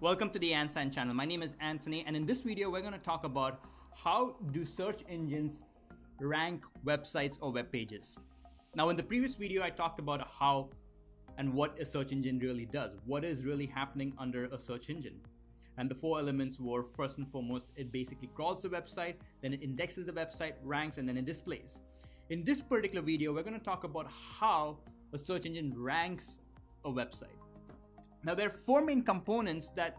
Welcome to the Ansign channel. My name is Anthony, and in this video we're going to talk about how do search engines rank websites or web pages. Now in the previous video I talked about how and what a search engine really does. What is really happening under a search engine. And the four elements were, first and foremost, it basically crawls the website, then it indexes the website, ranks, and then it displays. In this particular video we're going to talk about how a search engine ranks a website. Now there are four main components that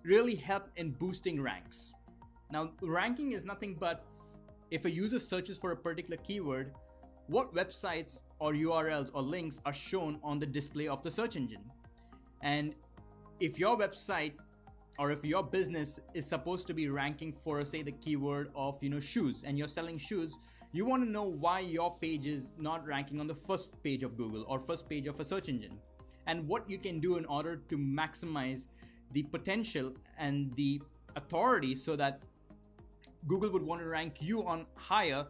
really help in boosting ranks. Now ranking is nothing but if a user searches for a particular keyword, what websites or URLs or links are shown on the display of the search engine. And if your website or if your business is supposed to be ranking for, say, the keyword of shoes, and you're selling shoes, you want to know why your page is not ranking on the first page of Google or first page of a search engine, and what you can do in order to maximize the potential and the authority so that Google would want to rank you on higher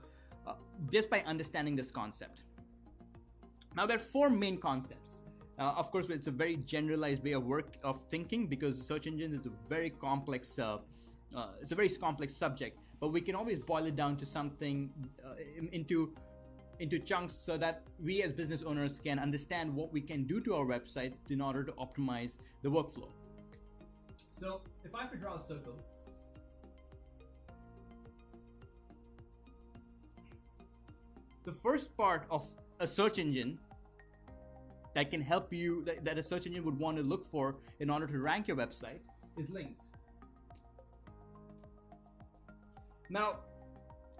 just by understanding this concept. Now there are four main concepts. Of course, it's a very generalized way of thinking because search engines is a very complex subject, but we can always boil it down to something into chunks so that we as business owners can understand what we can do to our website in order to optimize the workflow. So if I have to draw a circle, the first part of a search engine that can help you, that a search engine would want to look for in order to rank your website, is links. Now,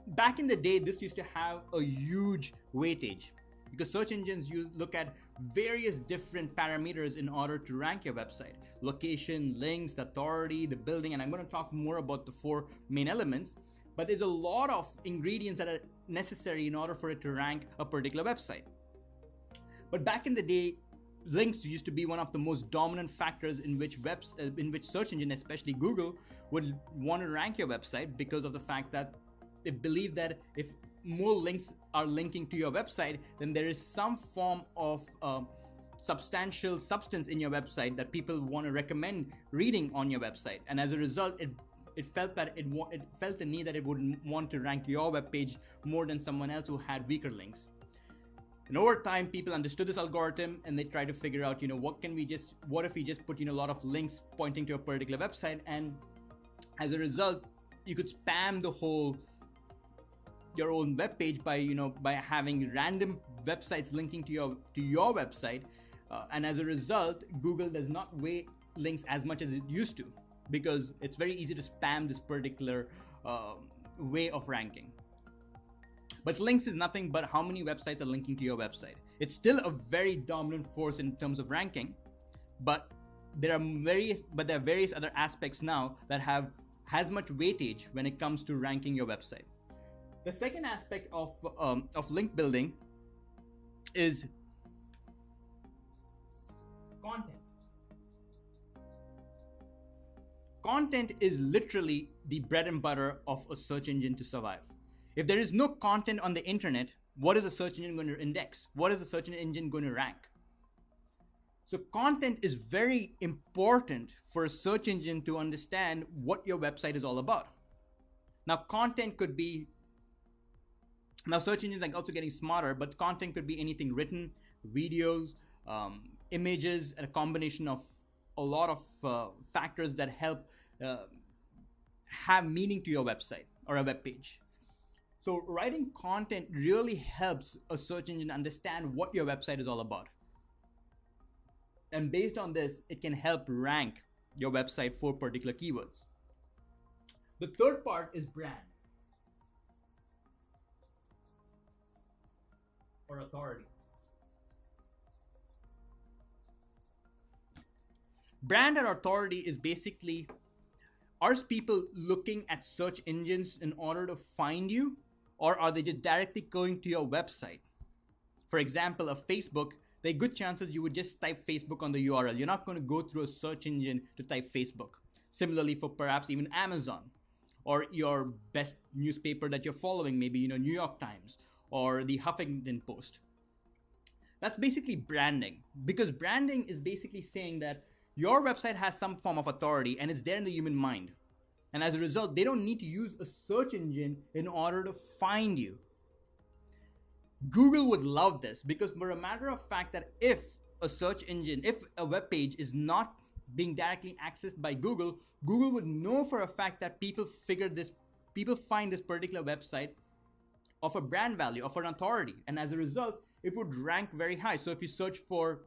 back in the day, this used to have a huge weightage because search engines look at various different parameters in order to rank your website. Location, links, the authority, the building, and I'm going to talk more about the four main elements. But there's a lot of ingredients that are necessary in order for it to rank a particular website. But back in the day, links used to be one of the most dominant factors in which search engine, especially Google, would want to rank your website because of the fact that they believe that if more links are linking to your website, then there is some form of substantial substance in your website that people want to recommend reading on your website. And as a result, it felt the need that it would want to rank your web page more than someone else who had weaker links. And over time, people understood this algorithm and they tried to figure out, what if we just put a lot of links pointing to a particular website, and as a result, you could spam your own web page by having random websites linking to your website, and as a result, Google does not weigh links as much as it used to because it's very easy to spam this particular way of ranking. But links is nothing but how many websites are linking to your website. It's still a very dominant force in terms of ranking, but there are various other aspects now that have as much weightage when it comes to ranking your website. The second aspect of link building is content. Content is literally the bread and butter of a search engine to survive. If there is no content on the internet, what is a search engine going to index? What is a search engine going to rank? So content is very important for a search engine to understand what your website is all about. Now search engines are also getting smarter, but content could be anything written, videos, images, and a combination of a lot of factors that help have meaning to your website or a web page. So writing content really helps a search engine understand what your website is all about. And based on this, it can help rank your website for particular keywords. The third part is brand or authority. Brand or authority is basically, are people looking at search engines in order to find you, or are they just directly going to your website? For example, Facebook, there are good chances you would just type Facebook on the URL. You're not going to go through a search engine to type Facebook. Similarly, for perhaps even Amazon or your best newspaper that you're following, maybe New York Times or the Huffington Post. That's basically branding, because branding is basically saying that Your website has some form of authority and it's there in the human mind. And as a result, they don't need to use a search engine in order to find you. Google would love this because, for a matter of fact, that if a search engine, if a web page is not being directly accessed by Google, Google would know for a fact that people find this particular website of a brand value, of an authority. And as a result, it would rank very high. So if you search for,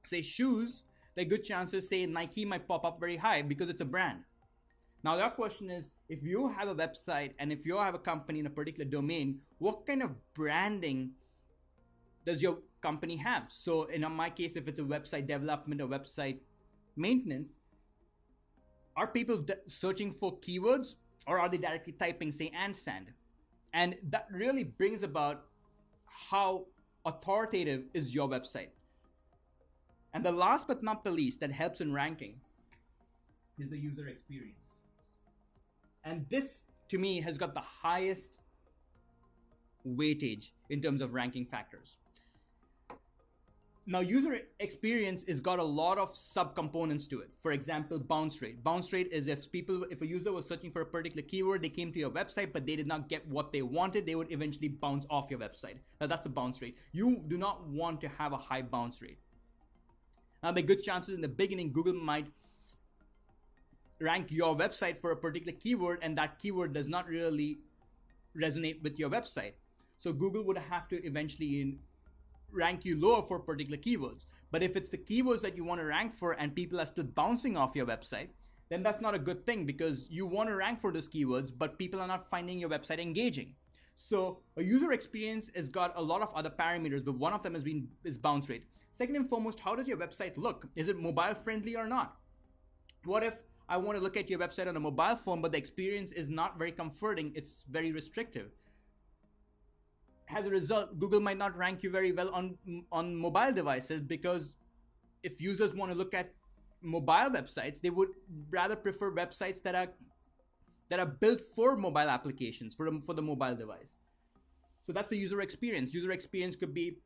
say, shoes, there are good chances, say, Nike might pop up very high because it's a brand. Now, the question is, if you have a website and if you have a company in a particular domain, what kind of branding does your company have? So in my case, if it's a website development or website maintenance, are people searching for keywords or are they directly typing, say, "and"? And that really brings about how authoritative is your website. And the last but not the least that helps in ranking is the user experience. And this, to me, has got the highest weightage in terms of ranking factors. Now, user experience has got a lot of subcomponents to it. For example, bounce rate. Bounce rate is if a user was searching for a particular keyword, they came to your website, but they did not get what they wanted, they would eventually bounce off your website. Now, that's a bounce rate. You do not want to have a high bounce rate. Now, there are good chances in the beginning, Google might rank your website for a particular keyword, and that keyword does not really resonate with your website. So Google would have to eventually rank you lower for particular keywords. But if it's the keywords that you want to rank for and people are still bouncing off your website, then that's not a good thing because you want to rank for those keywords, but people are not finding your website engaging. So a user experience has got a lot of other parameters, but one of them is bounce rate. Second and foremost, how does your website look? Is it mobile friendly or not? What if I want to look at your website on a mobile phone, but the experience is not very comforting, it's very restrictive? As a result, Google might not rank you very well on mobile devices because if users want to look at mobile websites, they would rather prefer websites that are built for mobile applications, for the mobile device. So that's the user experience. User experience could be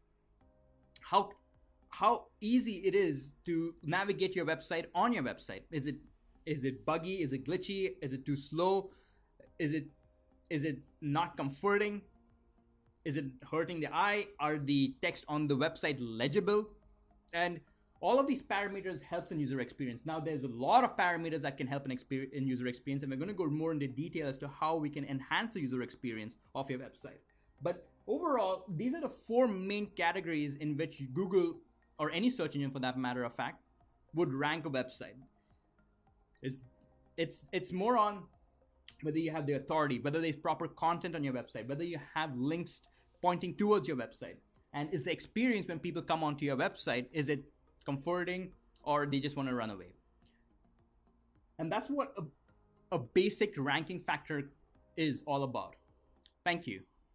how easy it is to navigate your website on your website. Is it buggy? Is it glitchy? Is it too slow? Is it not comforting? Is it hurting the eye? Are the text on the website legible? And all of these parameters helps in user experience. Now, there's a lot of parameters that can help in user experience, and we're going to go more into detail as to how we can enhance the user experience of your website. But overall, these are the four main categories in which Google, or any search engine for that matter of fact, would rank a website. It's more on whether you have the authority, whether there's proper content on your website, whether you have links pointing towards your website, and is the experience when people come onto your website, is it comforting or they just want to run away? And that's what a basic ranking factor is all about. Thank you.